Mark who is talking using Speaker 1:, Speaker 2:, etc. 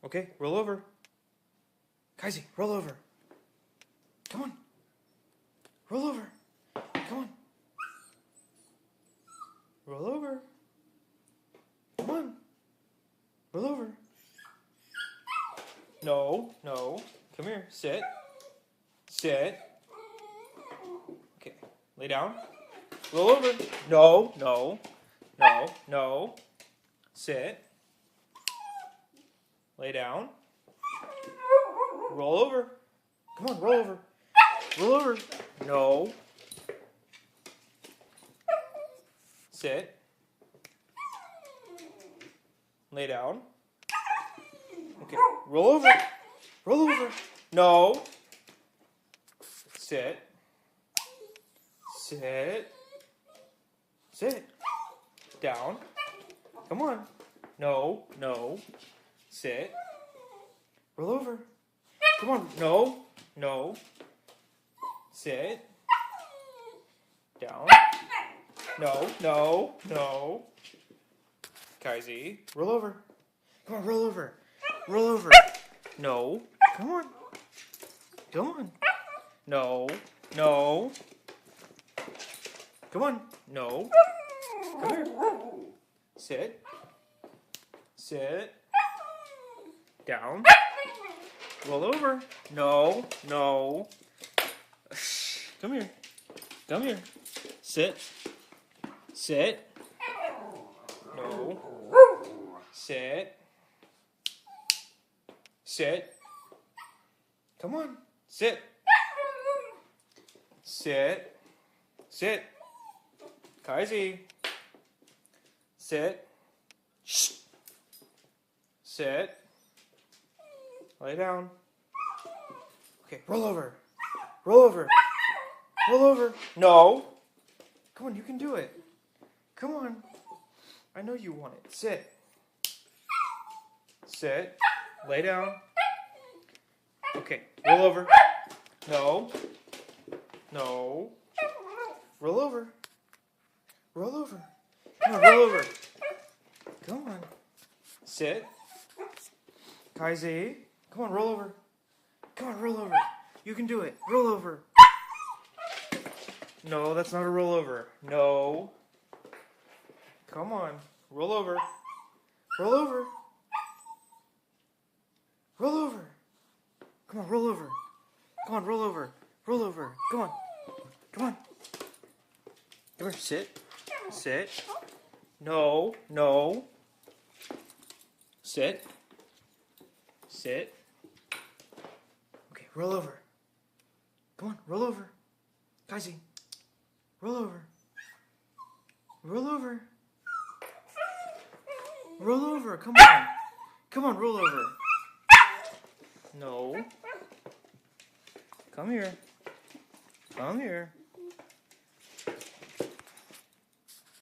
Speaker 1: Okay, roll over. Kaisi, roll over. Come on. Roll over. Come on. Roll over. Come on. Roll over. No, no. Come here. Sit. Sit. Okay. Lay down. Roll over. No, no. No, no. Sit. Lay down. Roll over. Come on, roll over. Roll over. No. Sit. Lay down. Okay. Roll over. Roll over. No. Sit. Sit. Sit. Down. Come on. No. No. Sit. Roll over. Come on. No. No. Sit. Down. No. No. No. Kaisi. Roll over. Come on. Roll over. Roll over. No. Come on. Come on. No. No. Come on. No. Come here. Sit. Sit. Down. Roll over. No. No. Come here. Come here. Sit. Sit. No. Sit. Sit. Come on. Sit. Sit. Sit. Kaisi. Sit. Shh. Sit. Lay down. Okay, roll over. Roll over. Roll over. No. Come on, you can do it. Come on. I know you want it. Sit. Sit. Lay down. Okay, roll over. No. No. Roll over. Roll over. Come on, roll over. Come on. Sit. Kaisi. Come on, roll over. Come on, roll over. You can do it. Roll over. No, that's not a rollover. No. Come on. Roll over. Roll over. Roll over. Come on, roll over. Come on, roll over. Roll over. Come on. Come on. Come here. Sit. Sit. No. No. Sit. Sit. Okay, roll over. Come on, roll over. Kaisi. Roll over. Roll over. Roll over. Come on. Come on, roll over. No. Come here. Come here.